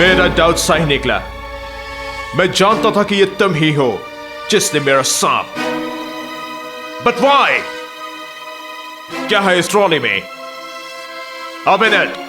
मेरा डाउट सही निकला। मैं जानता था कि ये तुम ही हो जिसने मेरा सांप। But why? क्या है इस ट्रॉली में? A minute.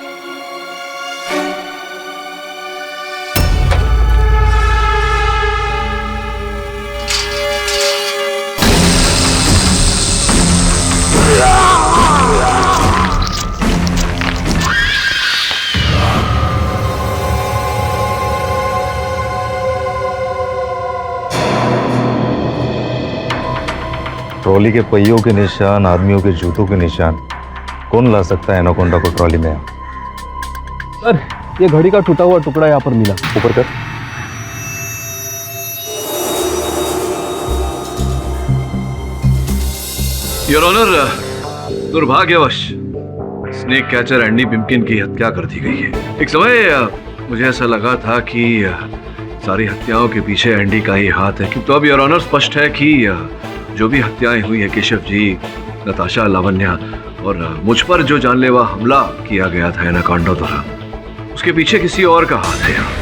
ट्रॉली के पहियों के निशान, आदमियों के जूतों के निशान, कौन ला सकता है एनाकोंडा को ट्रॉली में? सर, ये घड़ी का टूटा हुआ टुकड़ा यहाँ पर मिला। ऊपर कर। योर ऑनर, दुर्भाग्यवश स्नेक कैचर एंडी पिम्पकिन की हत्या कर दी गई है। एक समय मुझे ऐसा लगा था कि सारी हत्याओं के पीछे एंडी का ही हाथ है, किंतु अब योर ऑनर स्पष्ट है कि जो भी हत्याएं हुई है केशव जी, नताशा, लावण्या और मुझ पर जो जानलेवा हमला किया गया था एनाकोंडा द्वारा, उसके पीछे किसी और का हाथ है।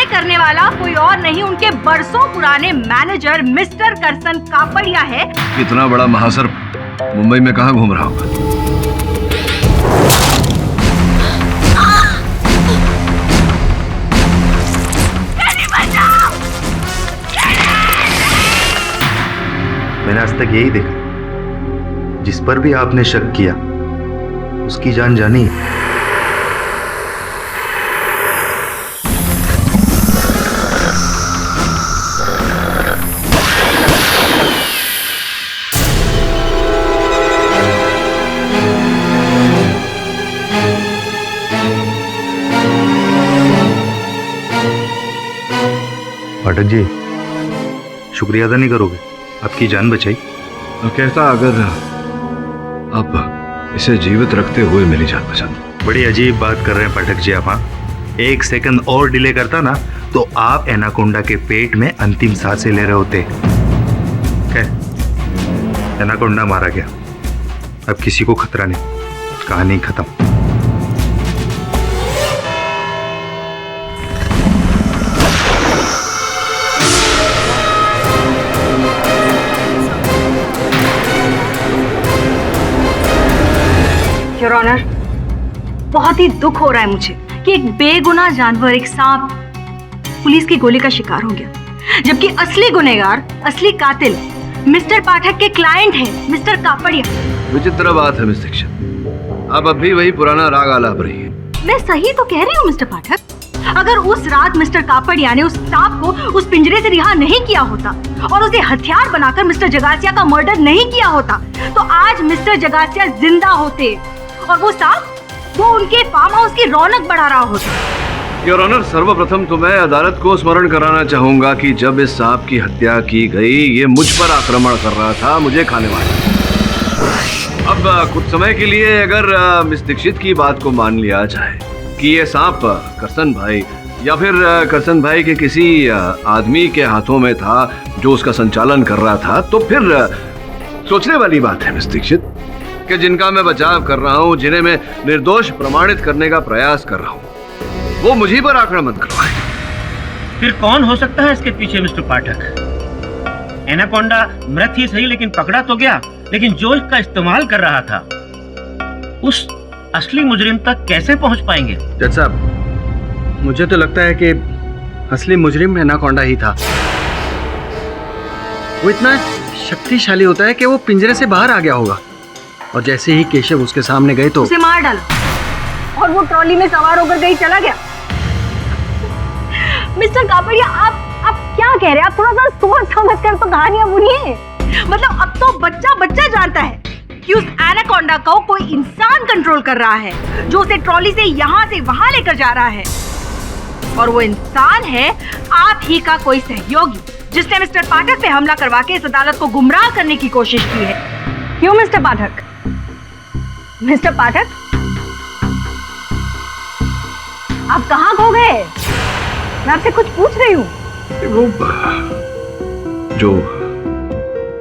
करने वाला कोई और नहीं, उनके बरसों पुराने मैनेजर मिस्टर करसन कापड़िया है। इतना बड़ा महासर मुंबई में कहाँ घूम रहा होगा? मैंने आज तक यही देखा, जिस पर भी आपने शक किया उसकी जान जानी। पाठक जी, शुक्रिया अदा नहीं करोगे? आपकी जान बचाई। कहता अगर आप इसे जीवित रखते हुए मेरी जान बचा दो। बड़ी अजीब बात कर रहे हैं पाठक जी आप। हाँ, एक सेकंड और डिले करता ना तो आप एनाकोंडा के पेट में अंतिम सांसें ले रहे होते। एनाकोंडा मारा गया, अब किसी को खतरा नहीं, कहानी खत्म। योर ऑनर, बहुत ही दुख हो रहा है मुझे कि एक बेगुनाह जानवर, एक सांप, पुलिस की गोली का शिकार हो गया, जबकि असली गुनहगार, असली कातिल मिस्टर पाठक के क्लाइंट हैं, मिस्टर कापड़िया। विचित्र बात है मिस दीक्षित, आप अब भी वही पुराना राग आलाप रही है। मैं सही तो कह रही हूँ मिस्टर पाठक। अगर उस रात मिस्टर कापड़िया ने उस सांप को उस पिंजरे से रिहा नहीं किया होता और उसे हथियार बनाकर मिस्टर जगासिया का मर्डर नहीं किया होता, तो आज मिस्टर जगासिया जिंदा होते और वो सांप वो उनके फार्म हाउस की रौनक बढ़ा रहा होता। योर ऑनर, सर्वप्रथम तो मैं अदालत को स्मरण कराना चाहूंगा कि जब इस सांप की हत्या की गई, ये मुझ पर आक्रमण कर रहा था, मुझे खाने वाला। अब कुछ समय के लिए अगर मिस दीक्षित की बात को मान लिया जाए कि ये सांप करसन भाई या फिर करसन भाई के किसी आदमी के हाथों में था जो उसका संचालन कर रहा था, तो फिर सोचने वाली बात है मिस दीक्षित कि जिनका मैं बचाव कर रहा हूँ, जिन्हें मैं निर्दोष प्रमाणित करने का प्रयास कर रहा हूँ, वो मुझी पर आक्रमण करवाए। फिर कौन हो सकता है इसके पीछे मिस्टर पाठक? एनाकोंडा मृत ही सही लेकिन पकड़ा तो गया, लेकिन जो इसका इस्तेमाल कर रहा था उस असली मुजरिम तक कैसे पहुंच पाएंगे? जज साहब, मुझे तो लगता है कि असली मुजरिम एनाकोंडा ही था। वो इतना शक्तिशाली होता है कि वो पिंजरे से बाहर आ गया होगा और जैसे ही केशव उसके सामने गए तो उसे मार डाला और वो ट्रॉली में सवार होकर कहीं चला गया। मिस्टर कापड़िया, आप क्या कह रहे हैं? आप थोड़ा सा सोच समझ कर तो कहानियां बुनिए। मतलब अब तो बच्चा बच्चा जानता है कि उस एनाकोंडा को कोई इंसान कंट्रोल कर रहा है, जो उसे ट्रॉली से यहाँ से वहां लेकर जा रहा है। और वो इंसान है आप ही का कोई सहयोगी, जिसने मिस्टर पाठक पे हमला करवा के इस अदालत को गुमराह करने की कोशिश की है। क्यों मिस्टर पाठक? मिस्टर पाठक, आप कहाँ खो गए? मैं आपसे कुछ पूछ रही हूँ। वो जो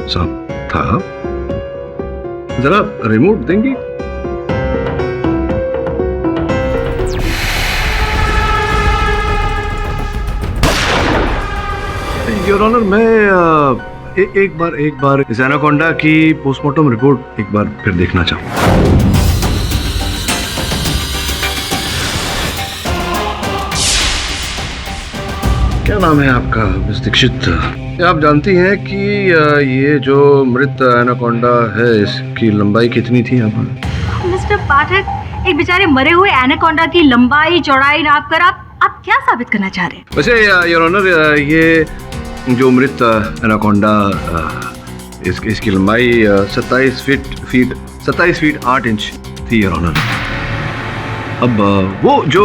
सांप था, जरा रिमोट देंगी? योर ऑनर, मैं एक बार इस एनाकोंडा की पोस्टमार्टम रिपोर्ट एक बार फिर देखना चाहूंगा। क्या नाम है आपका मिस दीक्षित? आप जानती हैं कि ये जो मृत एनाकोंडा है, इसकी लंबाई कितनी थी? मिस्टर पाठक, एक बेचारे मरे हुए एनाकोंडा की लंबाई चौड़ाई नाप कर आप क्या साबित करना चाह रहे हैं? वैसे योर ऑनर, ये जो मृत एनाकोंडा, इसकी लंबाई 27 फीट 8 इंच थी योर ऑनर। अब वो जो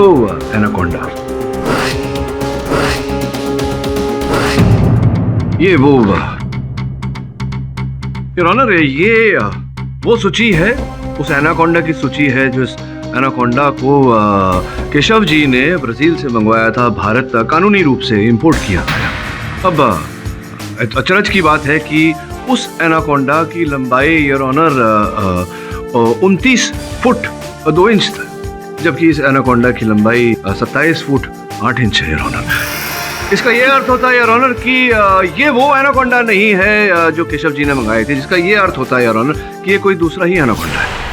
एनाकोंडा, ये वो योर ऑनर, ये वो सूची है, उस एनाकोंडा की सूची है जो इस एनाकोंडा को केशव जी ने ब्राजील से मंगवाया था, भारत कानूनी रूप से इंपोर्ट किया था। अब अचरज की बात है कि उस एनाकोंडा की लंबाई योर ऑनर 29 फुट 2 इंच था, जबकि इस एनाकोंडा की लंबाई 27 फुट 8 इंच है योर ऑनर। इसका ये अर्थ होता है योर ऑनर कि ये वो एनाकोंडा नहीं है जो केशव जी ने मंगाए थे, जिसका ये अर्थ होता है योर ऑनर कि ये कोई दूसरा ही एनाकोंडा है।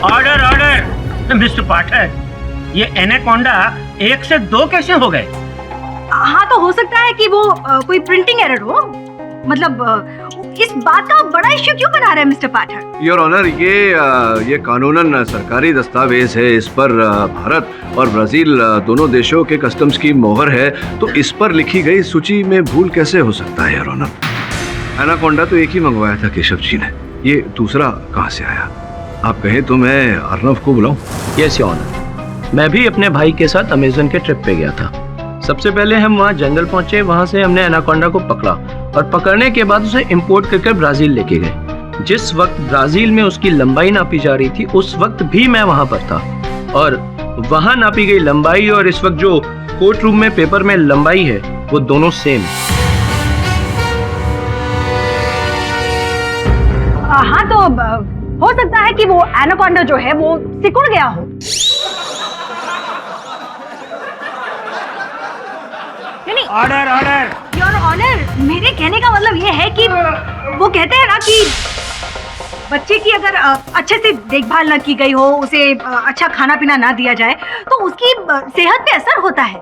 ऑर्डर मिस्टर पाठक, ये एनाकोंडा 1 से 2 कैसे हो गए? हाँ, तो हो सकता है कि वो कोई प्रिंटिंग एरर हो। मतलब इस बात का बड़ा इश्यू क्यों बना रहे हैं मिस्टर पाठक? योर ऑनर, ये कानूनन सरकारी दस्तावेज है, इस पर भारत और ब्राजील दोनों देशों के कस्टम्स की मोहर है, तो इस पर लिखी गई सूची में भूल कैसे हो सकता है योर ऑनर? एनाकोंडा तो एक ही मंगवाया था केशव जी ने, ये दूसरा कहाँ से आया? आप कहें तो मैं अर्नव को बुलाऊं? यस योर ऑनर, मैं भी अपने भाई के साथ अमेज़न के ट्रिप पे गया था। सबसे पहले हम वहाँ जंगल पहुंचे, वहाँ से हमने एनाकोंडा को पकड़ा और पकड़ने के बाद उसे इंपोर्ट करके ब्राजील लेके गए। जिस वक्त ब्राजील में उसकी लंबाई नापी जा रही थी, उस वक्त भी मैं वहाँ पर था और वहाँ नापी गई लंबाई और इस वक्त जो कोर्ट रूम में पेपर में लंबाई है, वो दोनों सेम। हाँ, तो हो सकता है कि वो एनाकोंडा जो है वो सिकुड़ गया हो। ऑर्डर योर ऑनर, मेरे कहने का मतलब ये है कि वो कहते हैं ना कि बच्चे की अगर अच्छे से देखभाल न की गई हो, उसे अच्छा खाना पीना ना दिया जाए, तो उसकी सेहत पे असर होता है।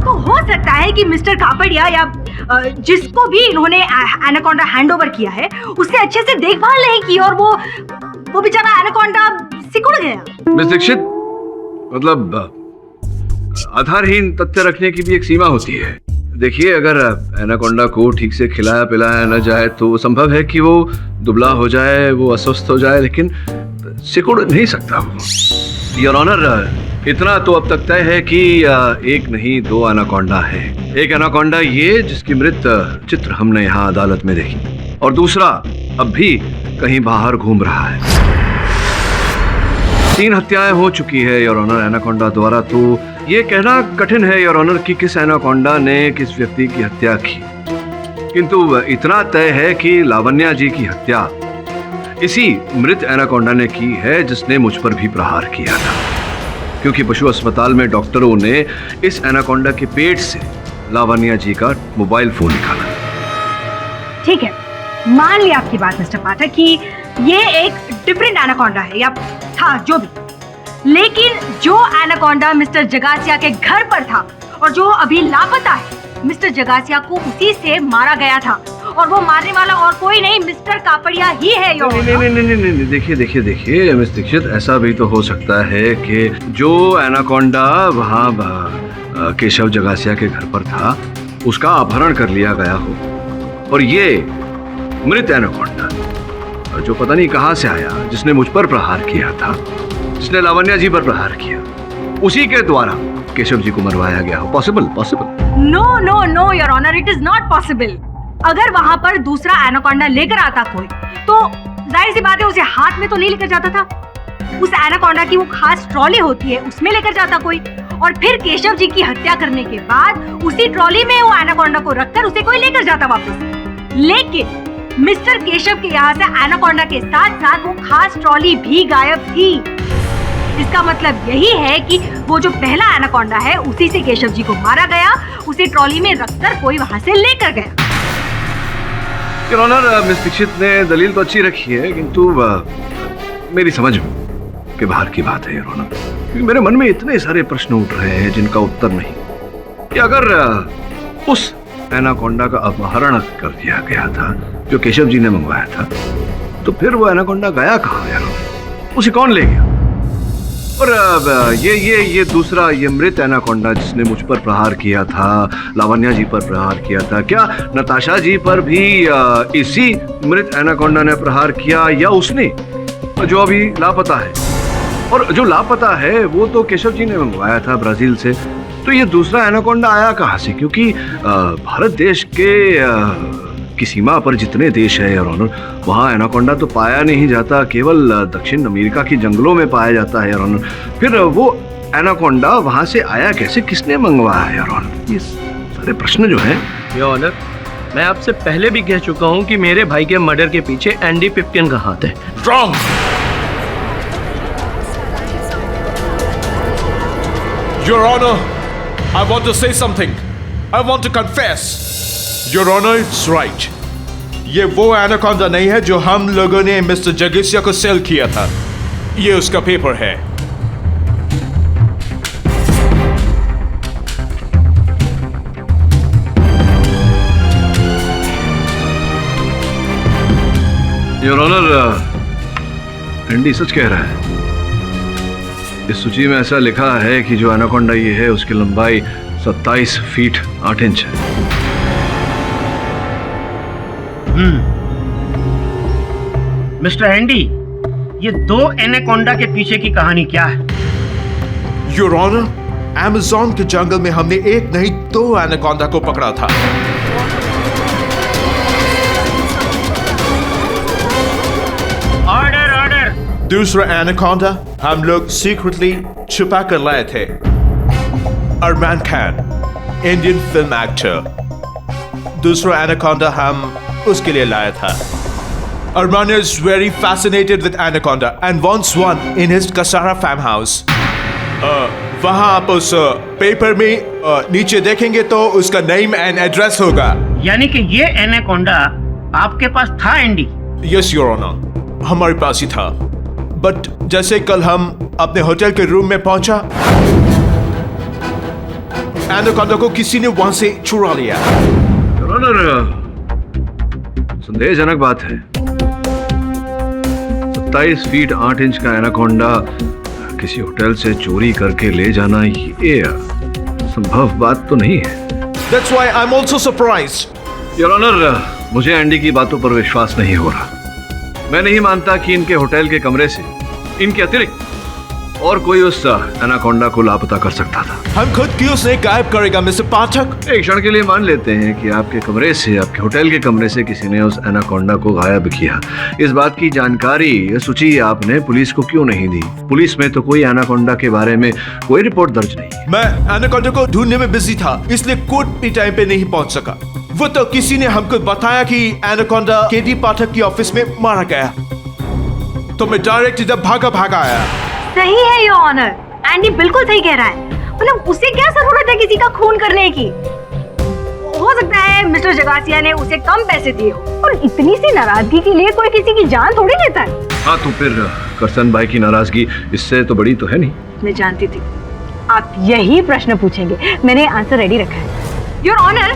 तो हो सकता है कि मिस्टर कापड़िया या जिसको भी इन्होंने एनाकोंडा हैंड ओवर किया है, उससे अच्छे से देखभाल नहीं की और वो बेचारा एनाकोंडा सिकुड़ गया। मिस दीक्षित, मतलब आधारहीन तथ्य रखने की भी एक सीमा होती है। देखिए, अगर एनाकोंडा को ठीक से खिलाया पिलाया न जाए तो संभव है कि वो दुबला हो जाए, वो अस्वस्थ हो जाए, लेकिन सिकुड़ नहीं सकता वो। योर ऑनर, इतना तो अब तक तय है कि एक नहीं 2 एनाकोंडा है। एक एनाकोंडा ये जिसकी मृत चित्र हमने यहाँ अदालत में देखी, और दूसरा अब भी कहीं बाहर घूम रहा है। 3 हत्याएं हो चुकी है योर ऑनर एनाकोंडा द्वारा, तो ये कहना कठिन है योर ऑनर कि किस एनाकोंडा ने किस व्यक्ति की हत्या की। किंतु इतना तय है कि लावण्या जी की हत्या इसी मृत एनाकोंडा ने की है, जिसने मुझ पर भी प्रहार किया था, क्योंकि पशु अस्पताल में डॉक्टरों ने इस एनाकोंडा के पेट से लावण्या जी का मोबाइल फोन निकाला। ठीक है, मान लिया आपकी बात मिस्टर पाठक कि ये एक डिफरेंट एनाकोंडा है या था जो भी, लेकिन जो एनाकोंडा मिस्टर जगासिया के घर पर था और जो अभी लापता है, मिस्टर जगासिया को उसी से मारा गया था और वो मारने वाला और कोई नहीं मिस्टर कापड़िया ही है। नहीं, देखिए मिस दीक्षित, ऐसा भी तो हो सकता है कि जो एनाकोंडा वहाँ केशव जगासिया के घर पर था, उसका अपहरण कर लिया गया हो, और ये मृत एनाकोंडा जो पता नहीं कहाँ से आया, जिसने मुझ पर प्रहार किया था, जिसने लावण्या जी पर प्रहार किया, उसी के द्वारा केशव जी को मरवाया गया हो। Possible? No no no your honour, it is not possible. अगर वहां पर दूसरा एनाकोंडा लेकर आता कोई, तो जाहिर सी बात है उसे हाथ में तो नहीं लेकर जाता था। उस एनाकोंडा की वो खास ट्रॉली होती है, उसमें लेकर जाता कोई, और फिर केशव जी की हत्या करने के बाद उसी ट्रॉली में वो एनाकोंडा को रखकर उसे कोई लेकर जाता वापस। लेकिन मिस्टर केशव के यहाँ से एनाकोंडा के साथ साथ वो खास ट्रॉली भी गायब थी। इसका मतलब यही है कि वो जो पहला एनाकोंडा है उसी से केशव जी को मारा गया, उसे ट्रॉली में रखकर कोई वहां से लेकर गया। योर ऑनर, मिस दीक्षित ने दलील तो अच्छी रखी है, किंतु मेरी समझ के बाहर की बात है योर ऑनर, क्योंकि मेरे मन में इतने सारे प्रश्न उठ रहे हैं जिनका उत्तर नहीं। कि अगर उस एनाकोंडा का अपहरण कर दिया गया था जो केशव जी ने मंगवाया था, तो फिर वो एनाकोंडा गया कहाँ यार? उसे कौन ले गया? और ये दूसरा, ये मृत एनाकोंडा जिसने मुझ पर प्रहार किया था, लावण्या जी पर प्रहार किया था, क्या नताशा जी पर भी इसी मृत एनाकोंडा ने प्रहार किया, या उसने जो अभी लापता है? और जो लापता है वो तो केशव जी ने मंगवाया था ब्राजील से। तो ये दूसरा एनाकोंडा आया कहाँ से? क्योंकि भारत देश के की सीमा पर जितने देश है योर ऑनर, वहाँ एनाकोंडा तो पाया नहीं जाता, केवल दक्षिण अमेरिका की जंगलों में पाया जाता है योर ऑनर। फिर वो एनाकोंडा वहाँ से आया कैसे, किसने मंगवाया योर ऑनर? ये सारे प्रश्न जो हैं योर ऑनर, मैं आपसे पहले भी कह चुका हूँ कि मेरे भाई के मर्डर के पीछे एंडी पिप्किन का हाथ है। Wrong! Your Honor, I want to say something. I want to confess. Your Honor, it's right. ये वो एनाकोंडा नहीं है जो हम लोगों ने मिस्टर जगेसिया को सेल किया था। ये उसका पेपर है। योर ऑनर, एंडी सच कह रहा है। इस सूची में ऐसा लिखा है कि जो एनाकोंडा ये है उसकी लंबाई 27 फीट 8 इंच है। मिस्टर एंडी, ये दो एनाकोंडा के पीछे की कहानी क्या है? Your Honor, अमेज़न के जंगल में हमने एक नहीं 2 एनाकोंडा को पकड़ा था। Order order. दूसरा एनाकोंडा हम लोग सीक्रेटली छुपा कर लाए थे। अरमान खान, इंडियन फिल्म एक्टर। दूसरा एनाकोंडा हम उसके लिए लाया था। Arman is very fascinated with anaconda and wants one in his Kasara farmhouse. वहाँ आप उस पेपर में नीचे देखेंगे तो उसका नेम एंड एड्रेस होगा। यानी कि ये एनाकोंडा आपके पास था एंडी? यस योर ऑनर, हमारे पास ही था। बट जैसे कल हम अपने होटल के रूम में पहुंचा, एनाकोंडा को किसी ने वहां से चुरा लिया। योर ऑनर, संदेहजनक बात है। 27 फीट 8 इंच का एनाकोंडा किसी होटल से चोरी करके ले जाना, ये संभव बात तो नहीं है। That's why I'm also surprised. Your honour, मुझे एंडी की बातों पर विश्वास नहीं हो रहा। मैं नहीं मानता कि इनके होटल के कमरे से इनके अतिरिक्त और कोई उस एनाकोंडा को लापता कर सकता था। हम खुद क्यों उसे गायब करेगा मिस्टर पाठक? एक क्षण के लिए मान लेते हैं कि आपके कमरे से, आपके होटल के कमरे से किसी ने उस एनाकोंडा को गायब किया। इस बात की जानकारी, ये सूची आपने पुलिस को क्यों नहीं दी? पुलिस में तो कोई एनाकोंडा के बारे में कोई रिपोर्ट दर्ज नहीं। मैं एनाकोंडा को ढूंढने में बिजी था, इसलिए कोर्ट भी टाइम पे नहीं पहुंच सका। वो तो किसी ने हमको बताया कि एनाकोंडा केडी पाठक की ऑफिस में मारा गया, तो मैं डायरेक्ट इधर भागा आया। सही है योर ऑनर, एंडी बिल्कुल सही कह रहा है। मतलब उसे क्या जरूरत है किसी का खून करने की? हो सकता है मिस्टर जगासिया ने उसे कम पैसे दिए हो, और इतनी सी नाराजगी के लिए कोई किसी की जान थोड़ी लेता है। हाँ, तो फिर करसन भाई की नाराजगी इससे तो बड़ी तो है नहीं। मैं जानती थी आप यही प्रश्न पूछेंगे, मैंने आंसर रेडी रखा है। योर ऑनर,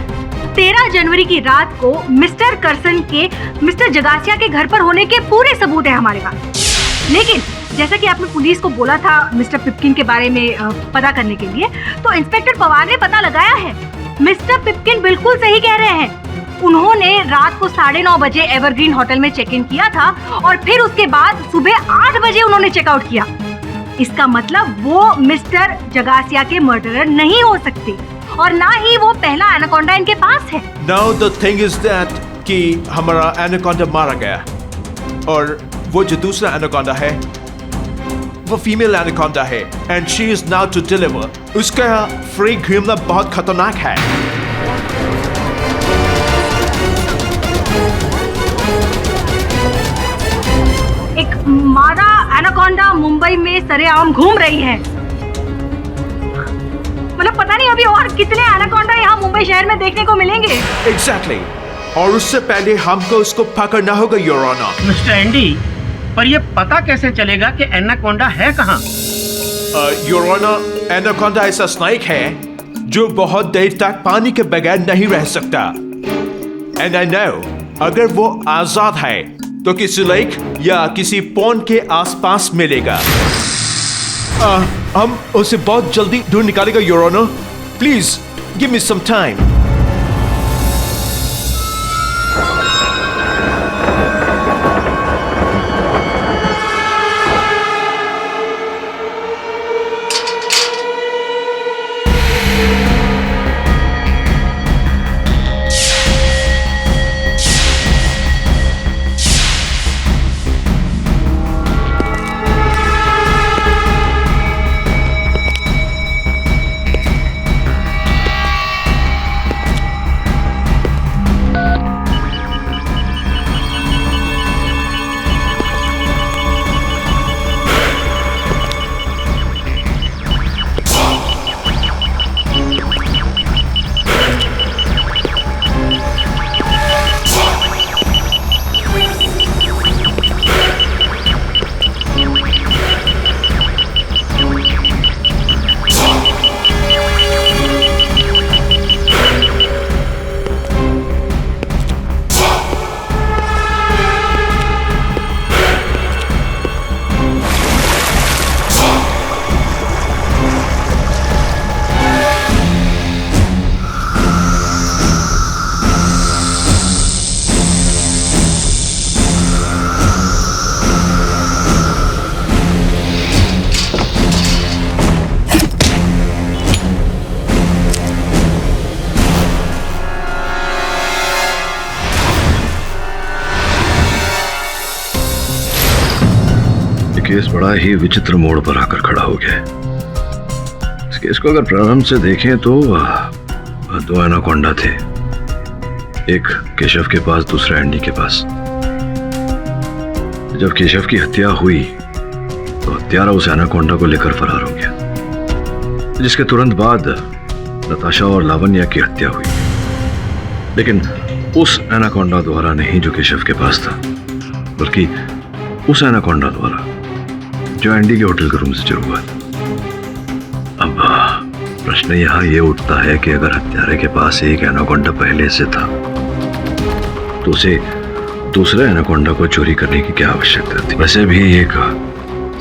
13 जनवरी की रात को मिस्टर करसन के मिस्टर जगासिया के घर पर होने के पूरे सबूत है हमारे पास। लेकिन जैसा कि आपने पुलिस को बोला था मिस्टर पिप्किन के बारे में पता करने के लिए, तो इंस्पेक्टर पवार ने पता लगाया है। मिस्टर पिप्किन बिल्कुल सही कह रहे हैं। उन्होंने रात को 9:30 बजे एवरग्रीन होटल में चेक इन किया था, और फिर उसके बाद सुबह 8 बजे उन्होंने चेकआउट किया। इसका मतलब वो मिस्टर जगासिया के मर्डरर नहीं हो सकते और ना ही वो पहला एनाकोंडा इनके पास है। Now the thing is that कि हमारा एनाकोंडा मारा गया और वो जो दूसरा एनाकोंडा है वो फीमेल एनाकोंडा है and she is now to deliver. उसका फ्री घूमना बहुत खतरनाक है। एक मादा एनाकोंडा मुंबई में सरेआम घूम रही है। मतलब पता नहीं अभी और कितने एनाकोंडा यहाँ मुंबई शहर में देखने को मिलेंगे। एग्जैक्टली और उससे पहले हमको उसको पकड़ना होगा योर ऑनर। मिस्टर एंडी, पर ये पता कैसे चलेगा कि एनाकोंडा है कहाँ? योर ऑनर, एनाकोंडा ऐसा स्नेक है जो बहुत देर तक पानी के बगैर नहीं रह सकता। एंड आई नो अगर वो आजाद है तो किसी लेक या किसी पॉन्ड के आसपास मिलेगा। हम उसे बहुत जल्दी ढूंढ निकालेगा your honour. Please give me some time. Case बड़ा ही विचित्र मोड़ पर आकर खड़ा हो गया है। इस केस को अगर प्रारंभ से देखें तो दो एनाकोंडा थे, एक केशव के पास, दूसरा एंडी के पास। जब केशव की हत्या हुई तो हत्यारा उस एनाकोंडा को लेकर फरार हो गया, जिसके तुरंत बाद नताशा और लावण्या की हत्या हुई, लेकिन उस एनाकोंडा द्वारा नहीं जो केशव के पास था, बल्कि उस एनाकोंडा द्वारा जो एंडी के होटल के रूम से चुरा हुआ। अब प्रश्न यहाँ ये उठता है कि अगर हत्यारे के पास एक एनाकोंडा पहले से था तो उसे दूसरे एनाकोंडा को चोरी करने की क्या आवश्यकता थी? वैसे भी एक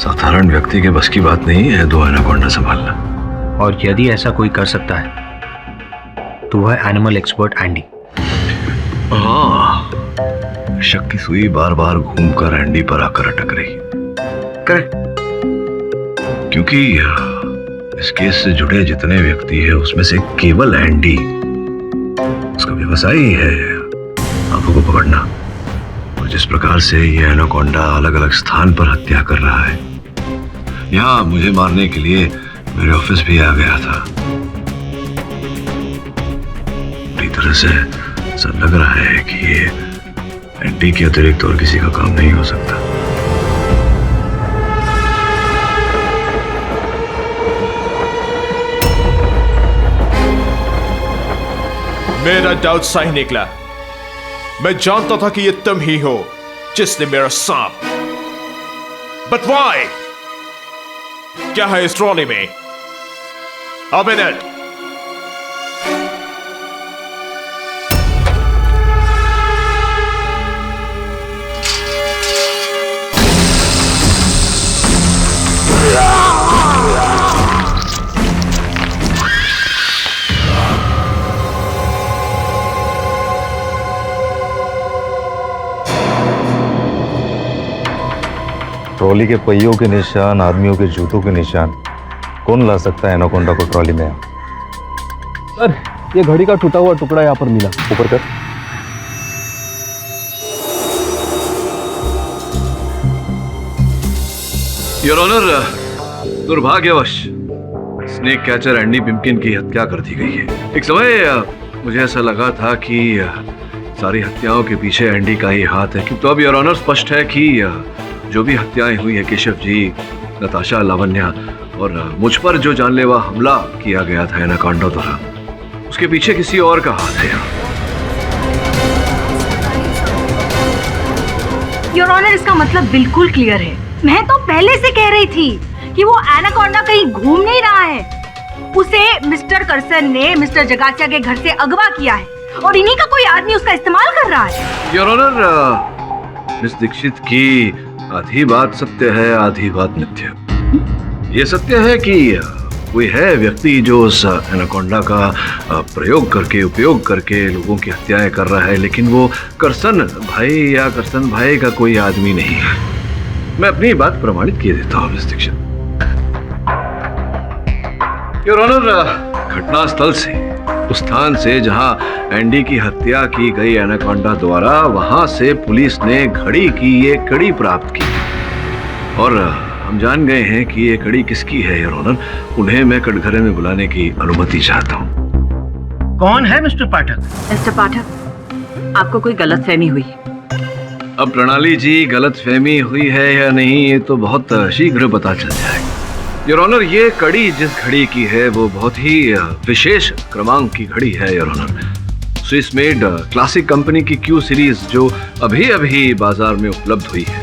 साधारण व्यक्ति के बस की बात नहीं है दो एनाकोंडा संभालना। और यदि ऐसा कोई कर सकता है तो वह एनिमल एक्सपर्ट एंडी। हाँ, शक की सुई बार बार घूमकर एंडी पर आकर अटक रही। करेक्ट, क्योंकि इस केस से जुड़े जितने व्यक्ति हैं उसमें से केवल एंडी, उसका व्यवसाय ही है आंखों को पकड़ना। और जिस प्रकार से ये एनाकोंडा अलग अलग स्थान पर हत्या कर रहा है, यहाँ मुझे मारने के लिए मेरे ऑफिस भी आ गया था। पूरी तरह से ऐसा लग रहा है कि ये एंडी के अतिरिक्त और किसी का काम नहीं हो सकता। मेरा डाउट सही निकला। मैं जानता था कि ये तुम ही हो जिसने मेरा सांप। But why? क्या है इस ट्रॉली में? A minute. ट्रॉली के पहियों के निशान, आदमियों के जूतों के निशान, कौन ला सकता है एनाकोंडा को ट्रॉली में? सर, ये घड़ी का टूटा हुआ टुकड़ा यहाँ पर मिला। ऊपर कर। योर ऑनर, दुर्भाग्यवश स्नेक कैचर एंडी पिम्पकिन की हत्या कर दी गई है। एक समय मुझे ऐसा लगा था कि सारी हत्याओं के पीछे एंडी का ही हाथ है, तो अब योर ऑनर स्पष्ट है कि जो भी हत्याएं हुई है केशव जी, नताशा, लावण्या और मुझ पर जो जानलेवा हमला किया गया था एनाकोंडा द्वारा, उसके पीछे किसी और का हाथ है। योर ऑनर, इसका मतलब बिल्कुल क्लियर है। मैं तो पहले से कह रही थी कि वो एनाकोंडा कहीं घूम नहीं रहा है। उसे मिस्टर करसन ने मिस्टर जगासिया के घर से अगवा किया है और इन्हीं का कोई आदमी उसका इस्तेमाल कर रहा है। योर ऑनर, मिस दीक्षित की आधी बात सत्य है, आधी बात मिथ्या। ये सत्य है कि कोई है व्यक्ति जो उस एनाकोंडा का प्रयोग करके, उपयोग करके लोगों की हत्याएं कर रहा है, लेकिन वो करसन भाई या करसन भाई का कोई आदमी नहीं है। मैं अपनी बात प्रमाणित किए देता हूँ मिस दीक्षित। योर ऑनर, घटनास्थल से, उस स्थान से जहां एंडी की हत्या की गई एनाकोंडा द्वारा, वहां से पुलिस ने घड़ी की ये कड़ी प्राप्त की और हम जान गए हैं कि ये कड़ी किसकी है। योर ऑनर, उन्हें मैं कटघरे में बुलाने की अनुमति चाहता हूँ। कौन है मिस्टर पाठक? मिस्टर पाठक, आपको कोई गलतफहमी हुई है। अब प्रणाली जी, गलतफहमी हुई है या नहीं ये तो बहुत शीघ्र पता चल जाएगा। योर ऑनर, ये कड़ी जिस घड़ी की है वो बहुत ही विशेष क्रमांक की घड़ी है। Your honour, Swiss made classic company की क्यू सीरीज जो अभी अभी बाजार में उपलब्ध हुई है।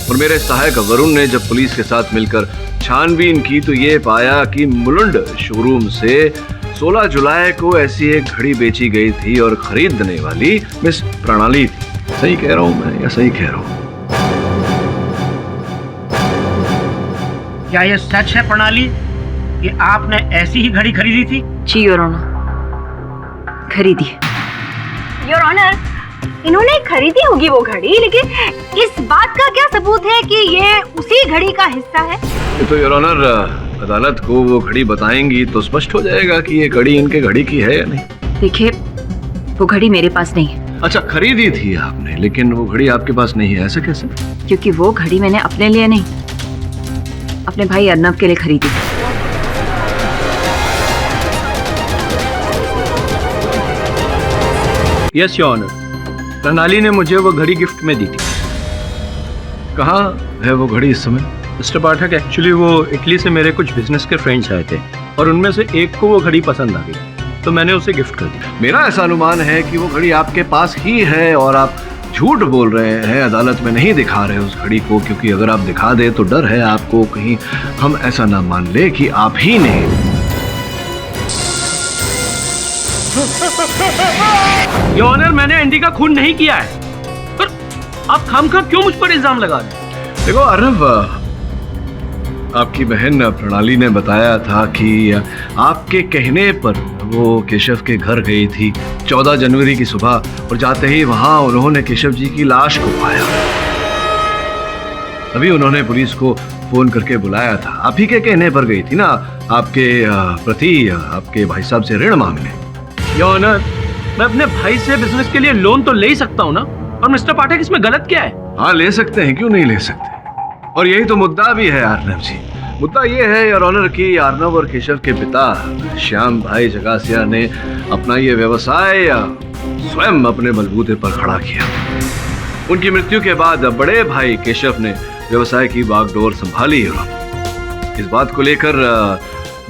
और मेरे सहायक वरुण ने जब पुलिस के साथ मिलकर छानबीन की तो ये पाया कि मुलुंड शोरूम से 16 जुलाई को ऐसी एक घड़ी बेची गई थी और खरीदने वाली मिस प्रणाली थी। सही कह रहा हूं मैं या सही कह रहा हूं? क्या यह सच है प्रणाली कि आपने ऐसी ही घड़ी खरीदी थी? जी योर ऑनर, खरीदी। योर ऑनर, इन्होंने खरीदी होगी वो घड़ी, लेकिन इस बात का क्या सबूत है कि ये उसी घड़ी का हिस्सा है? तो योर ऑनर, अदालत को वो घड़ी बताएंगी तो स्पष्ट हो जाएगा कि ये घड़ी इनके घड़ी की है या नहीं। देखिए, वो घड़ी मेरे पास नहीं है। अच्छा, खरीदी थी आपने, लेकिन वो घड़ी आपके पास नहीं है, ऐसा कैसे? क्योंकि वो घड़ी मैंने अपने लिए नहीं, अपने भाई अर्नव के लिए खरीदी थी। यस योर ऑनर, प्रणाली ने मुझे वो घड़ी गिफ्ट में दी थी। कहाँ है वो घड़ी इस समय? मिस्टर पाठक, एक्चुअली वो इटली से मेरे कुछ बिजनेस के फ्रेंड्स आए थे और उनमें से एक को वो घड़ी पसंद आ गई, तो मैंने उसे गिफ्ट कर दी। मेरा ऐसा अनुमान है कि वो घड़ी आपके पास ही है और आप झूठ बोल रहे हैं, अदालत में नहीं दिखा रहे उस घड़ी को, क्योंकि अगर आप दिखा दे तो डर है आपको कहीं हम ऐसा ना मान ले कि आप ही ने। योर ऑनर, मैंने एंडी का खून नहीं किया है, पर आप खामखा क्यों मुझ पर इल्जाम लगा रहे हैं? देखो अर्नव, आपकी बहन प्रणाली ने बताया था कि आपके कहने पर वो केशव के घर गई थी 14 जनवरी की सुबह और जाते ही वहां उन्होंने केशव जी की लाश को पाया। तभी उन्होंने पुलिस को फोन करके बुलाया था। आप ही के कहने पर गई थी ना आपके प्रति आपके भाई साहब से ऋण मांगने। योर ऑनर, मैं अपने भाई से बिजनेस के लिए लोन तो ले ही सकता हूँ ना, और मिस्टर पाठक इसमें गलत क्या है? हाँ, ले सकते हैं, क्यों नहीं ले सकते। और यही तो मुद्दा भी है अर्नव जी। मुद्दा ये है योर ऑनर कि अर्नव और केशव के पिता श्याम भाई जगासिया ने अपना ये व्यवसाय स्वयं अपने बलबूते पर खड़ा किया। उनकी मृत्यु के बाद बड़े भाई केशव ने व्यवसाय की बागडोर संभाली। इस बात को लेकर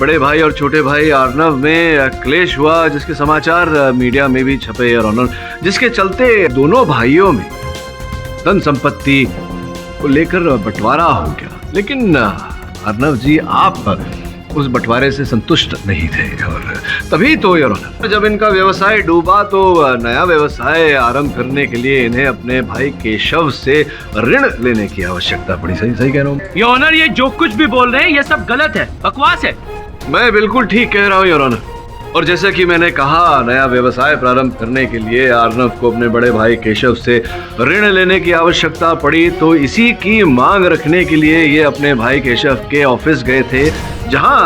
बड़े भाई और छोटे भाई अर्नव में क्लेश हुआ, जिसके समाचार मीडिया में भी छपे योर ऑनर, जिसके चलते दोनों भाइयों में धन संपत्ति को लेकर बंटवारा हो गया। लेकिन अर्नव जी, आप उस बंटवारे से संतुष्ट नहीं थे और तभी तो योर ऑनर जब इनका व्यवसाय डूबा तो नया व्यवसाय आरंभ करने के लिए इन्हें अपने भाई केशव से ऋण लेने की आवश्यकता पड़ी। सही कह रहा हूँ योर ऑनर, ये जो कुछ भी बोल रहे हैं ये सब गलत है, बकवास है। मैं बिल्कुल ठीक कह रहा हूँ योर ऑनर। और जैसे कि मैंने कहा, नया व्यवसाय प्रारंभ करने के लिए अर्नव को अपने बड़े भाई केशव से ऋण लेने की आवश्यकता पड़ी, तो इसी की मांग रखने के लिए ये अपने भाई केशव के ऑफिस गए थे, जहां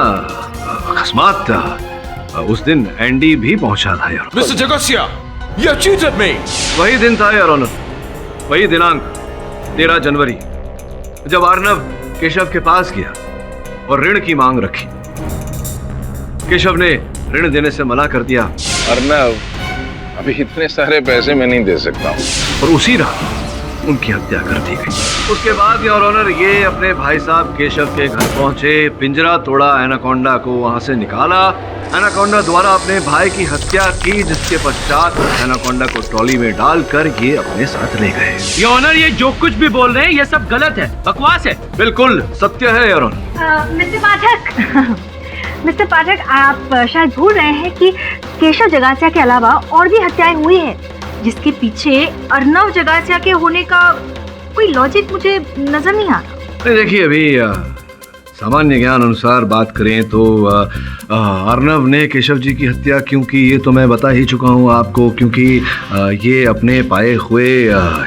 अकस्मात उस दिन एंडी भी पहुंचा था यार। Mr. Jagasia, you cheated me. वही दिन था यार ऑनर, वही दिनांक 13 जनवरी, जब अर्नव केशव के पास गया और ऋण की मांग रखी। केशव ने ऋण देने से मना कर दिया अर्नव, अभी इतने सारे पैसे मैं नहीं दे सकता हूँ। और उसी रात उनकी हत्या कर दी गई। उसके बाद योर ऑनर ये अपने भाई साहब केशव के घर पहुंचे, पिंजरा तोड़ा, एनाकोंडा को वहां से निकाला, एनाकोंडा द्वारा अपने भाई की हत्या की, जिसके पश्चात एनाकोंडा को ट्रॉली में डालकर ये अपने साथ ले गए। ये ऑनर, ये जो कुछ भी बोल रहे हैं ये सब गलत है, बकवास है। बिल्कुल सत्य है your honour. Mister Pathak, mister Pathak, आप शायद भूल रहे हैं कि केशव जगासिया के अलावा और भी हत्याएं हुई हैं, जिसके पीछे अर्नव जगासिया के होने का कोई लॉजिक मुझे नजर नहीं आ रहा। देखिए, अभी सामान्य ज्ञान अनुसार बात करें तो अर्नव ने केशव जी की हत्या क्यों की, ये तो मैं बता ही चुका हूँ आपको, क्योंकि ये अपने पाए हुए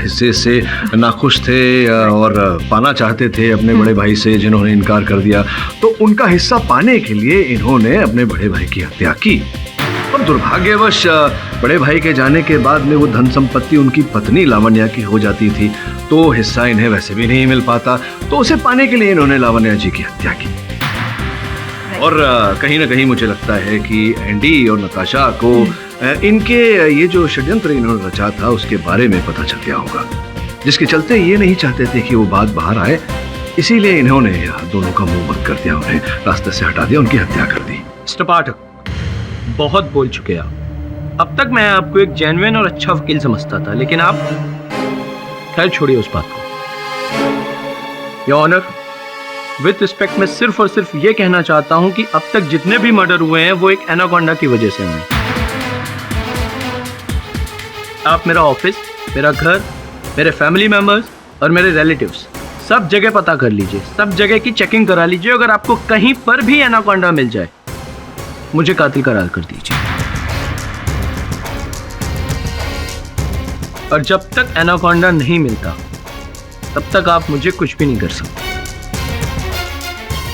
हिस्से से नाखुश थे और पाना चाहते थे अपने बड़े भाई से, जिन्होंने इनकार कर दिया। तो उनका हिस्सा पाने के लिए इन्होंने अपने बड़े भाई की हत्या की। और दुर्भाग्यवश बड़े भाई के जाने के बाद में वो धन संपत्ति उनकी पत्नी लावण्या की हो जाती थी, तो हिस्सा इन्हें वैसे भी नहीं मिल पाता, तो उसे पाने के लिए इन्होंने लावण्या जी की हत्या की। और कहीं ना कहीं मुझे लगता है कि एंडी और नताशा को इनके ये जो षड्यंत्र इन्होंने रचा था उसके बारे में पता चल गया होगा, जिसके चलते ये नहीं चाहते थे कि वो बात बाहर आए, इसीलिए इन्होंने दोनों का मुंह बंद कर दिया, उन्हें रास्ते से हटा दिया, उनकी हत्या कर दी। मिस्टर पाठक, बहुत बोल चुके आप। अब तक मैं आपको एक जेन्युइन और अच्छा वकील समझता था, लेकिन आप खैर छोड़िए उस बात को। योर ऑनर, विद रिस्पेक्ट मैं सिर्फ और सिर्फ ये कहना चाहता हूं कि अब तक जितने भी मर्डर हुए हैं वो एक एनाकोंडा की वजह से हुए। आप मेरा ऑफिस, मेरा घर, मेरे फैमिली मेंबर्स और मेरे रिलेटिव्स सब जगह पता कर लीजिए, सब जगह की चेकिंग करा लीजिए। अगर आपको कहीं पर भी एनाकोंडा मिल जाए, मुझे कातिल करार कर दीजिए। और जब तक एनाकोंडा नहीं मिलता तब तक आप मुझे कुछ भी नहीं कर सकते।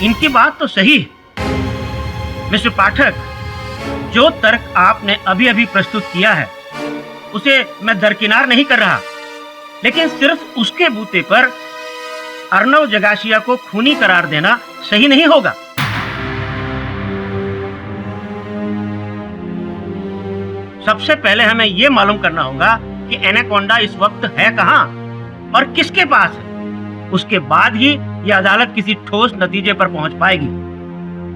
इनकी बात तो सही है मिस्टर पाठक, जो तर्क आपने अभी अभी प्रस्तुत किया है उसे मैं दरकिनार नहीं कर रहा, लेकिन सिर्फ उसके बूते पर अर्नव जगासिया को खूनी करार देना सही नहीं होगा। सबसे पहले हमें यह मालूम करना होगा कि एनाकोंडा इस वक्त है कहां और किसके पास है। उसके बाद ही यह अदालत किसी ठोस नतीजे पर पहुंच पाएगी।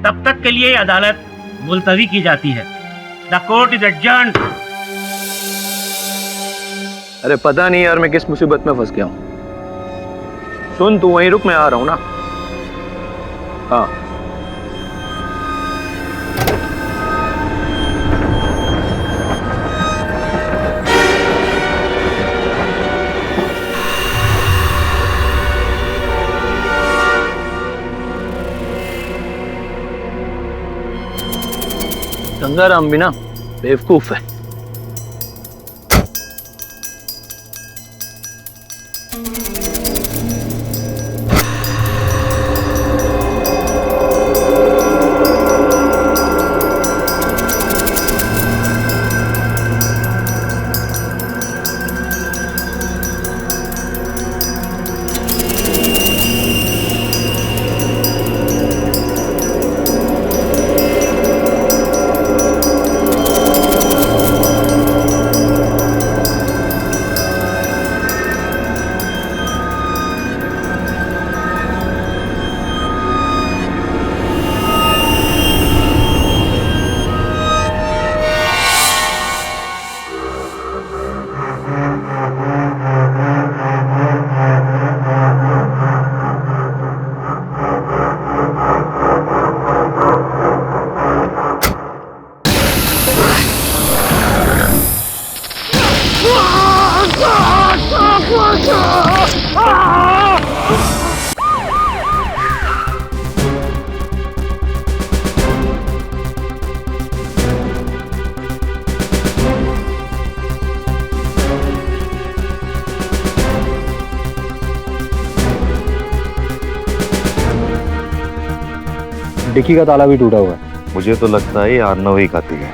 तब तक के लिए अदालत मुलतवी की जाती है। The court is adjourned. अरे पता नहीं यार मैं किस मुसीबत में फंस गया हूं। सुन, तू वहीं रुक, मैं आ रहा हूं ना। हाँ, गंगाराम भी ना बेवकूफ है। डिक्की का ताला भी टूटा हुआ है। मुझे तो लगता है ये अर्नव ही खाती है।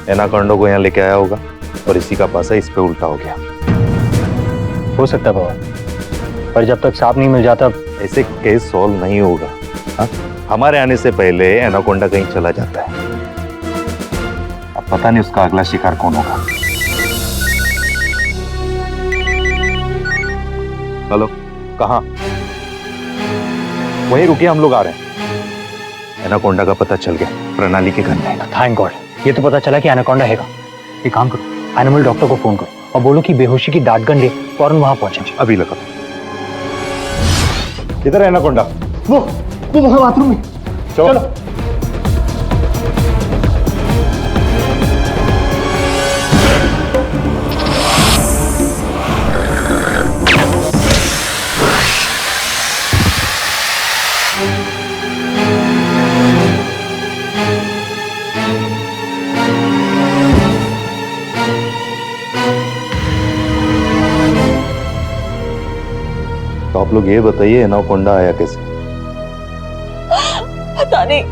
एनाकोंडा को यहाँ लेके आया होगा और इसी का पासा इस पे उल्टा हो गया। हो सकता है बाबा, पर जब तक सांप नहीं मिल जाता ऐसे केस सॉल्व नहीं होगा। हाँ? हमारे आने से पहले एनाकोंडा कहीं चला जाता है। अब पता नहीं उसका अगला शिकार कौन होगा। हेलो, कहाँ? वहीं रुकिए, हम लोग आ रहे हैं। एनाकोंडा का पता चल गया, प्रणाली के घर में। थैंक गॉड, ये तो पता चला कि एनाकोंडा हैगा। एक काम करो, एनिमल डॉक्टर को फोन करो और बोलो कि बेहोशी की डांट गन ले फौरन वहां पहुंचे। अभी लगा। किधर है एनाकोंडा? वो वहां बाथरूम में। चलो। तो आप लोग ये बताइए एनाकोंडा आया कैसे? पता नहीं,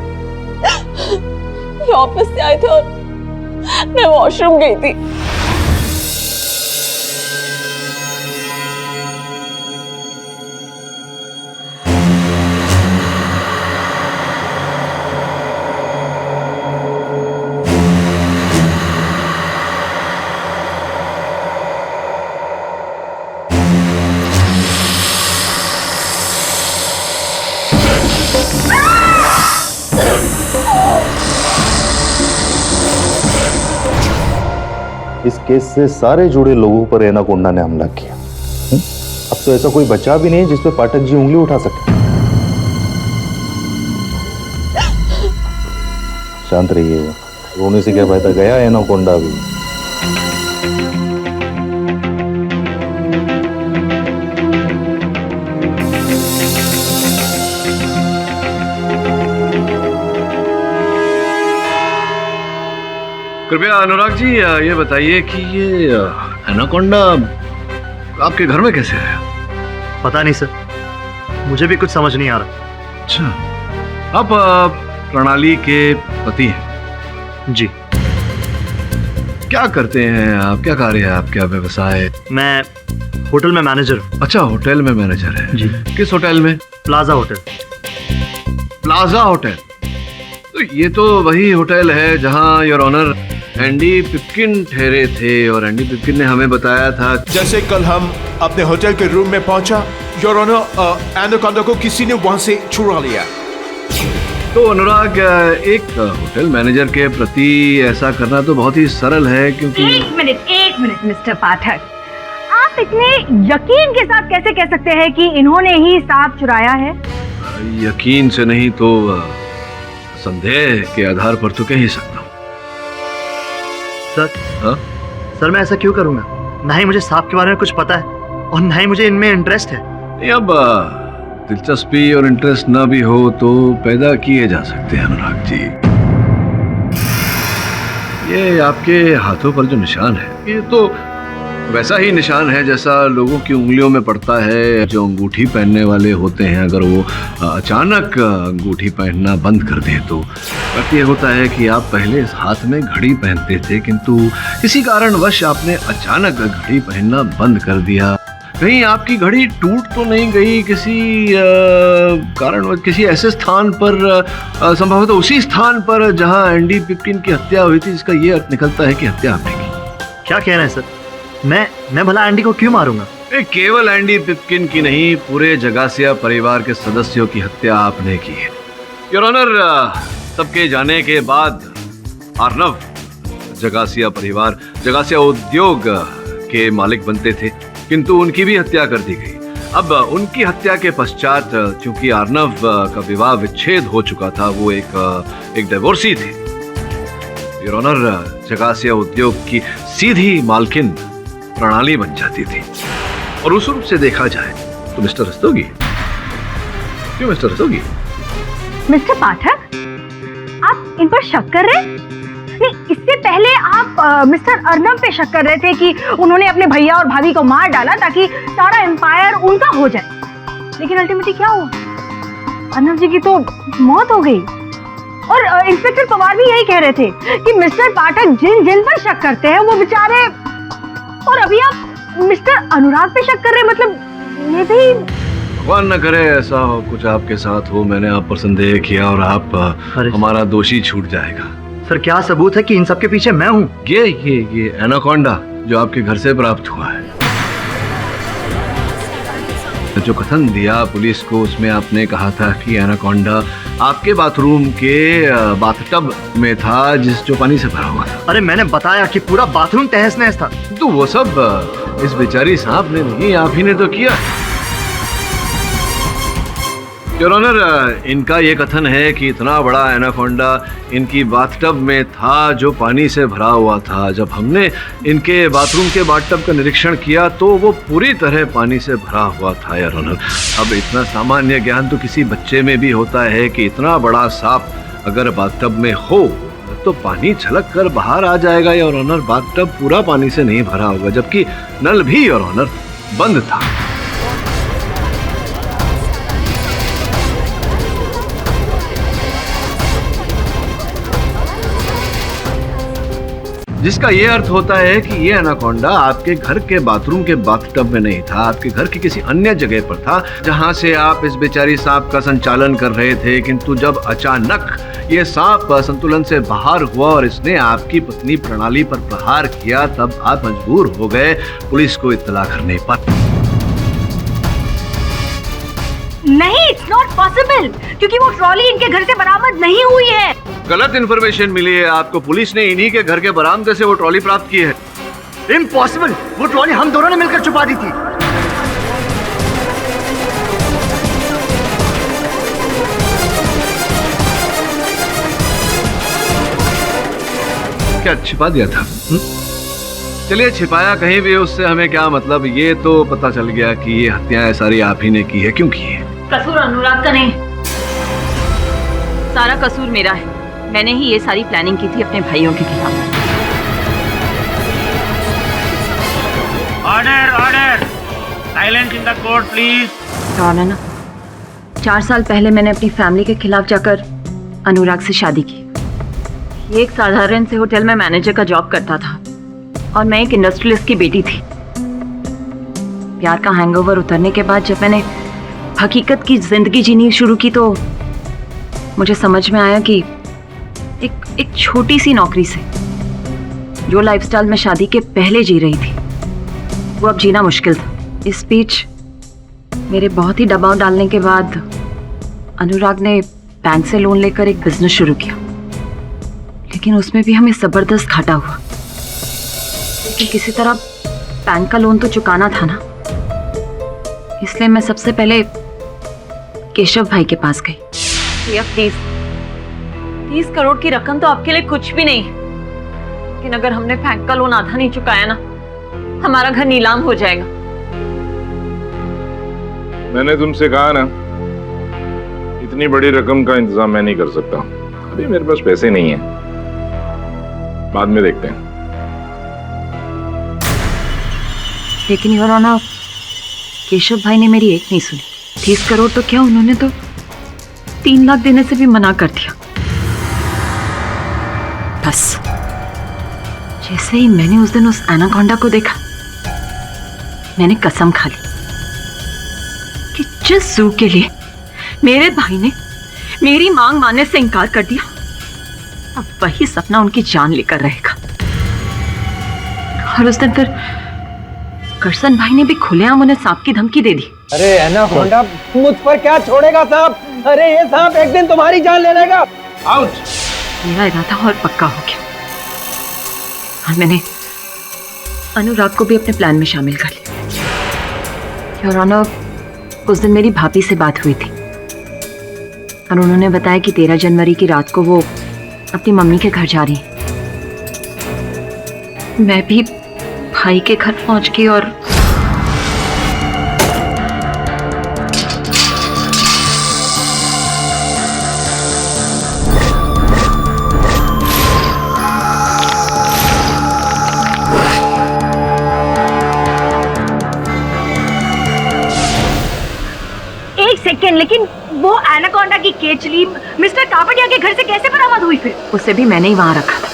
ये ऑफिस से आए थे और मैं वॉशरूम गई थी। इस केस से सारे जुड़े लोगों पर एनाकोंडा ने हमला किया। अब तो ऐसा कोई बचा भी नहीं है जिस पे पाठक जी उंगली उठा सके। शांत रहिएगा, रोने से क्या फायदा, गया एनाकोंडा भी। कृपया अनुराग जी ये बताइए कि ये एनाकोंडा आपके घर में कैसे आया? पता नहीं सर, मुझे भी कुछ समझ नहीं आ रहा। अच्छा, आप प्रणाली के पति हैं? जी। क्या करते हैं आप? क्या कार्य है आपका? व्यवसाय? मैं होटल में मैनेजर हूँ। अच्छा, होटल में मैनेजर है जी। किस होटल में? Plaza hotel. Plaza hotel? तो ये तो वही होटल है जहाँ योर ऑनर एंडी पिपकिन ठहरे थे और एंडी पिपकिन ने हमें बताया था। जैसे कल हम अपने होटल के रूम में पहुंचा, योर ऑनर, एनाकोंडा को किसी ने वहां से चुरा लिया। तो अनुराग, एक होटल मैनेजर के प्रति ऐसा करना तो बहुत ही सरल है, क्योंकि एक मिनट मिस्टर पाठक, आप इतने यकीन के साथ कैसे कह सकते हैं कि इन्होंने ही सांप चुराया है? यकीन से नहीं तो संदेह के आधार पर तो कह ही सकता हूँ। सर, हाँ? सर मैं ऐसा क्यों करूंगा? ना ही मुझे सांप के बारे में कुछ पता है और ना ही मुझे इनमें इंटरेस्ट है। नहीं, अब दिलचस्पी और इंटरेस्ट ना भी हो तो पैदा किए जा सकते हैं अनुराग जी। ये आपके हाथों पर जो निशान है, ये तो वैसा ही निशान है जैसा लोगों की उंगलियों में पड़ता है जो अंगूठी पहनने वाले होते हैं। अगर वो अचानक अंगूठी पहनना बंद कर दें तो बात ये होता है कि आप पहले इस हाथ में घड़ी पहनते थे, किंतु किसी कारणवश आपने अचानक घड़ी पहनना बंद कर दिया। कहीं आपकी घड़ी टूट तो नहीं गई किसी कारणवश, किसी ऐसे स्थान पर, संभवतः उसी स्थान पर जहां एंडी पिपकिन की हत्या हुई थी, जिसका ये अर्थ निकलता है कि हत्या आपने की। क्या कह रहे हैं सर? मैं भला एंडी को क्यों मारूंगा? केवल एंडी पिपकिन की नहीं, पूरे जगासिया परिवार के सदस्यों की हत्या आपने की है। योर ऑनर, सबके जाने के बाद अर्नव जगासिया परिवार, जगासिया उद्योग के मालिक बनते थे, किंतु उनकी भी हत्या कर दी गई। अब उनकी हत्या के पश्चात चूंकि अर्नव का विवाह विच्छेद हो चुका था, वो एक डिवोर्सी थे, योर ऑनर जगासिया उद्योग की सीधी मालकिन प्रणाली बन जाती थी। और उस रूप से देखा जाए तो मिस्टर रस्तोगी, क्यों मिस्टर रस्तोगी? मिस्टर पाठक, आप इन पर शक कर रहे हैं? नहीं, इससे पहले आप मिस्टर अर्नव पे शक कर रहे थे कि उन्होंने अपने भैया और भाभी को मार डाला ताकि सारा एम्पायर उनका हो जाए। लेकिन अल्टीमेटली क्या हुआ? अर्नव जी की तो मौत हो गई। और इंस्पेक्टर पवार भी यही कह रहे थे कि मिस्टर पाठक जिन पर शक करते हैं वो बेचारे, और अभी आप मिस्टर अनुराग पे शक कर रहे हैं, मतलब ये भी। भगवान न करे ऐसा हो कुछ आपके साथ हो, मैंने आप पर संदेह किया और आप हमारा दोषी छूट जाएगा। सर क्या सबूत है कि इन सब के पीछे मैं हूँ? ये एनाकोंडा जो आपके घर से प्राप्त हुआ है, जो कथन दिया पुलिस को उसमें आपने कहा था कि एनाकोंडा आपके बाथरूम के बाथटब में था जो पानी से भरा हुआ था। अरे मैंने बताया कि पूरा बाथरूम तहस नहस था। तो वो सब इस बेचारी सांप ने नहीं, आप ही ने तो किया। योर ऑनर, इनका ये कथन है कि इतना बड़ा एनाकोंडा इनकी बाथटब में था जो पानी से भरा हुआ था। जब हमने इनके बाथरूम के बाथटब का निरीक्षण किया तो वो पूरी तरह पानी से भरा हुआ था। योर ऑनर, अब इतना सामान्य ज्ञान तो किसी बच्चे में भी होता है कि इतना बड़ा सांप अगर बाथटब में हो तो पानी छलक कर बाहर आ जाएगा। योर ऑनर, बाथटब पूरा पानी से नहीं भरा होगा, जबकि नल भी योर ऑनर बंद था। जिसका ये अर्थ होता है कि ये एनाकोंडा आपके घर के बाथरूम के बाथटब में नहीं था, आपके घर की किसी अन्य जगह पर था जहां से आप इस बेचारी सांप का संचालन कर रहे थे। किंतु जब अचानक ये सांप संतुलन से बाहर हुआ और इसने आपकी पत्नी प्रणाली पर प्रहार किया, तब आप मजबूर हो गए पुलिस को इत्तला करने पर। नहीं, इट्स नॉट पॉसिबल, क्योंकि वो ट्रॉली इनके घर से बरामद नहीं हुई है। गलत इन्फॉर्मेशन मिली है आपको, पुलिस ने इन्हीं के घर के बरामदे से वो ट्रॉली प्राप्त की है। इम्पॉसिबल, वो ट्रॉली हम दोनों ने मिलकर छुपा दी थी। क्या छिपा दिया था? चलिए, छिपाया कहीं भी उससे हमें क्या मतलब, ये तो पता चल गया कि ये हत्याएं सारी आप ही ने की है। क्यों की है? कसूर अनुराग का नहीं, सारा कसूर मेरा है। मैंने ही ये सारी प्लानिंग की थी अपने भाइयों के खिलाफ। Order order, silence in the court please. ना 4 साल पहले मैंने अपनी फैमिली के खिलाफ जाकर अनुराग से शादी की। ये एक साधारण से होटल में मैनेजर का जॉब करता था और मैं एक इंडस्ट्रियलिस्ट की बेटी थी। प्यार का हैंगओवर उतरने के बाद जब मैंने हकीकत की जिंदगी जीनी शुरू की तो मुझे समझ में आया कि एक छोटी सी नौकरी से जो लाइफस्टाइल में शादी के पहले जी रही थी वो अब जीना मुश्किल था। इस बीच मेरे बहुत ही दबाव डालने के बाद अनुराग ने बैंक से लोन लेकर एक बिजनेस शुरू किया, लेकिन उसमें भी हमें जबरदस्त घाटा हुआ। लेकिन किसी तरह बैंक का लोन तो चुकाना था ना, इसलिए मैं सबसे पहले केशव भाई के पास गई। भैया प्लीज, 30 करोड़ की रकम तो आपके लिए कुछ भी नहीं, लेकिन अगर हमने बैंक का लोन आधा नहीं चुकाया ना, हमारा घर नीलाम हो जाएगा। मैंने तुमसे कहा ना, इतनी बड़ी रकम का इंतजाम मैं नहीं कर सकता। अभी मेरे पास पैसे नहीं है, बाद में देखते हैं। लेकिन योर ऑनर, केशव भाई ने मेरी एक नहीं सुनी। 30 करोड़ तो क्या, उन्होंने तो 3 लाख देने से भी मना कर दिया। बस जैसे ही मैंने उस दिन उस एनाकोंडा को देखा, मैंने कसम खा ली कि जिस जू के लिए मेरे भाई ने मेरी मांग मानने से इनकार कर दिया, अब वही सपना उनकी जान लेकर रहेगा। और उस दिन फिर करसन भाई ने भी खुलेआम उन्हें सांप की धमकी दे दी। अरे एनाकोंडा मुझ पर क्या छोड़ेगा सांप? अरे ये सांप एक दिन तुम्हारी जान ले लेगा। आउट। मेरा इरादा और पक्का हो गया और मैंने अनुराग को भी अपने प्लान में शामिल कर लिया। योर ऑनर, उस दिन मेरी भाभी से बात हुई थी और उन्होंने बताया कि 13 जनवरी की रात को वो अपनी मम्मी के घर जा रही है। मैं भी भाई के घर पहुंच गई और लेकिन वो एनाकोंडा की केचली मिस्टर कापड़िया के घर से कैसे बरामद हुई फिर? उसे भी मैंने ही वहां रखा था।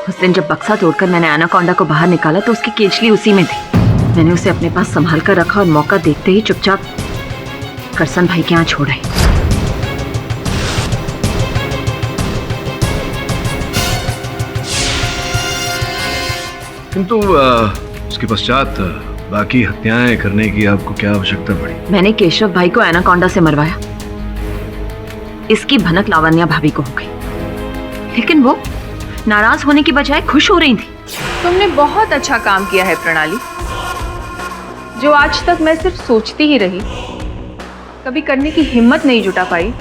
उस दिन जब बक्सा तोड़कर मैंने एनाकोंडा को बाहर निकाला तो उसकी केचली उसी में थी। मैंने उसे अपने पास संभाल कर रखा और मौका देखते ही चुपचाप करसन भाई के यहाँ छोड़ आई। किंतु उसके पश्चात बाकी हत्याएं करने की आपको क्या आवश्यकता पड़ी? मैंने केशव भाई को एनाकोंडा से मरवाया। इसकी भनक लावण्या भाभी को हो गई, लेकिन वो नाराज होने की बजाय खुश हो रही थी। तुमने बहुत अच्छा काम किया है प्रणाली, जो आज तक मैं सिर्फ सोचती ही रही, कभी करने की हिम्मत नहीं जुटा पाई,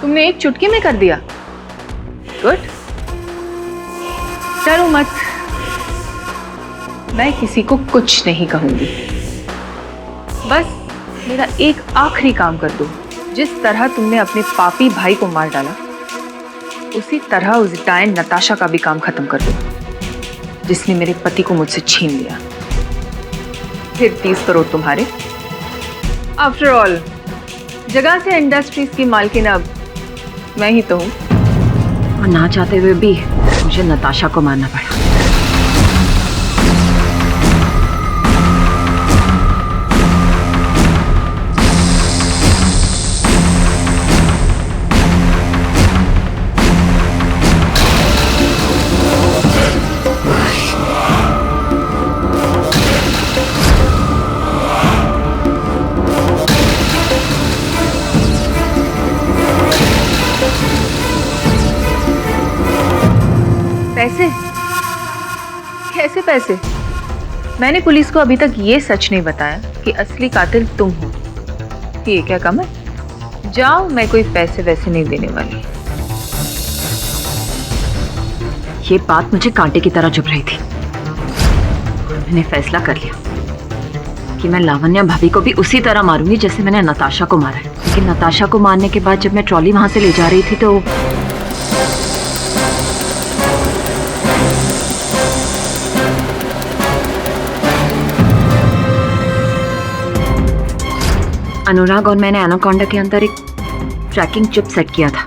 तुमने एक चुटकी में कर दिया। गुड। डरो मत, मैं किसी को कुछ नहीं कहूंगी। बस मेरा एक आखिरी काम कर दो। जिस तरह तुमने अपने पापी भाई को मार डाला, उसी तरह उस डायन नताशा का भी काम खत्म कर दो, जिसने मेरे पति को मुझसे छीन लिया। फिर 30 करोड़ तुम्हारे। आफ्टर ऑल जगह से इंडस्ट्रीज की मालकिन अब मैं ही तो हूं। और ना चाहते हुए भी मुझे नताशा को मारना पड़ा। पैसे? कैसे पैसे? मैंने पुलिस को अभी तक ये सच नहीं बताया कि असली कातिल तुम हो। ये क्या कम है? जाओ, मैं कोई पैसे वैसे नहीं देने वाली। ये बात मुझे कांटे की तरह चुभ रही थी। मैंने फैसला कर लिया कि मैं लावण्या भाभी को भी उसी तरह मारूंगी जैसे मैंने नताशा को मारा है। लेकिन नताशा को मारने के बाद जब मैं ट्रॉली वहां से ले जा रही थी तो अनुराग और मैंने एनाकोंडा के अंदर एक ट्रैकिंग चिप सेट किया था,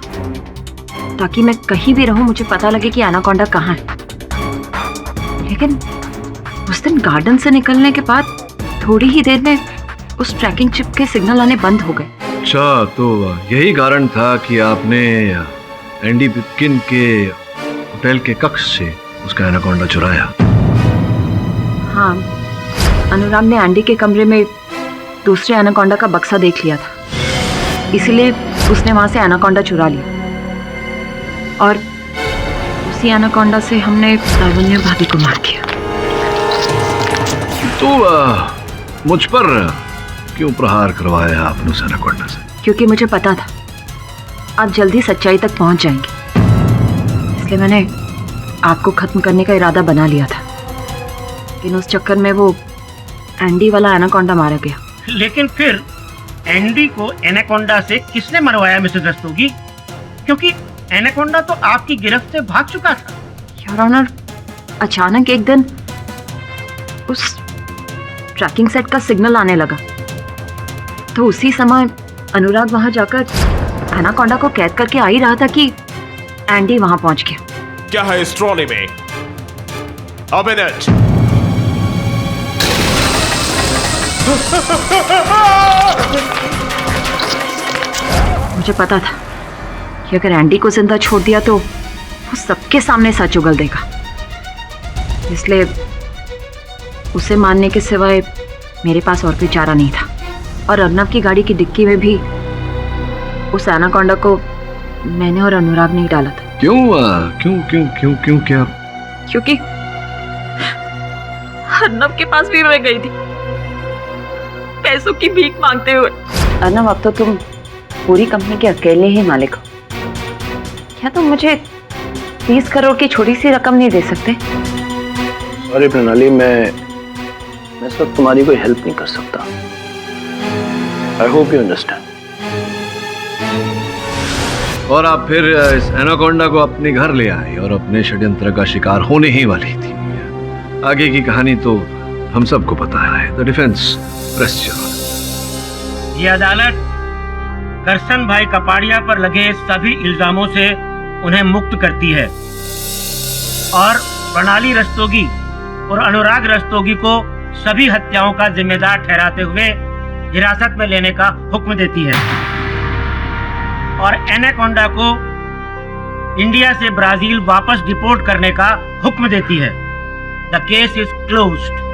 ताकि मैं कहीं भी रहूं मुझे पता लगे कि एनाकोंडा कहाँ है। लेकिन उस दिन गार्डन से निकलने के बाद थोड़ी ही देर में उस ट्रैकिंग चिप के सिग्नल आने बंद हो गए। अच्छा, तो यही कारण था कि आपने एंडी पिपकिन के होटल के कक्ष से उसका एनाकोंडा चुराया। हाँ, अनुराग ने एंडी के कमरे में दूसरे एनाकोंडा का बक्सा देख लिया था, इसलिए उसने वहां से एनाकोंडा चुरा लिया और उसी एनाकोंडा से हमने लावण्या भाभी को मार दिया। तो मुझ पर क्यों प्रहार करवाया आपने उस एनाकोंडा से? क्योंकि मुझे पता था आप जल्दी सच्चाई तक पहुंच जाएंगे, इसलिए मैंने आपको खत्म करने का इरादा बना लिया था। लेकिन उस चक्कर में वो एंडी वाला एनाकोंडा मारा गया। लेकिन फिर एंडी को एनाकोंडा से किसने मरवाया मिसेस रस्तोगी? क्योंकि एनाकोंडा तो आपकी गिरफ्त से भाग चुका था। योर ऑनर, अचानक एक दिन उस ट्रैकिंग सेट का सिग्नल आने लगा, तो उसी समय अनुराग वहां जाकर एनाकोंडा को कैद करके आ ही रहा था कि एंडी वहां पहुंच गया। क्या है इस ट्रॉली में? A minute. मुझे पता था कि अगर एंडी को जिंदा छोड़ दिया तो वो सबके सामने सच उगल देगा, इसलिए उसे मारने के सिवाय मेरे पास और कोई चारा नहीं था। और अर्नब की गाड़ी की डिक्की में भी उस एनाकोंडा को मैंने और अनुराग ने ही डाला था। क्यों क्यों क्यों क्यों क्यों क्या? क्योंकि अर्नब के पास भी मैं गई थी पैसों की भीख मांगते हुए। अर्नब, अब तो तुम पूरी कंपनी के अकेले ही मालिक हो, क्या तुम मुझे 30 करोड़ की छोटी सी रकम नहीं दे सकते? अरे प्रणाली, मैं इस वक्त तुम्हारी कोई हेल्प नहीं कर सकता। I hope you understand. और आप फिर इस एनाकोंडा को अपने घर ले आए और अपने षड्यंत्र का शिकार होने ही वाली थी। आगे की कहानी तो हम सबको पता है। The defence press. ये अदालत करसन भाई कपाड़िया पर लगे सभी इल्जामों से उन्हें मुक्त करती है और प्रणाली रस्तोगी और अनुराग रस्तोगी को सभी हत्याओं का जिम्मेदार ठहराते हुए हिरासत में लेने का हुक्म देती है और एनाकोंडा को इंडिया से ब्राजील वापस डिपोर्ट करने का हुक्म देती है। The case is closed.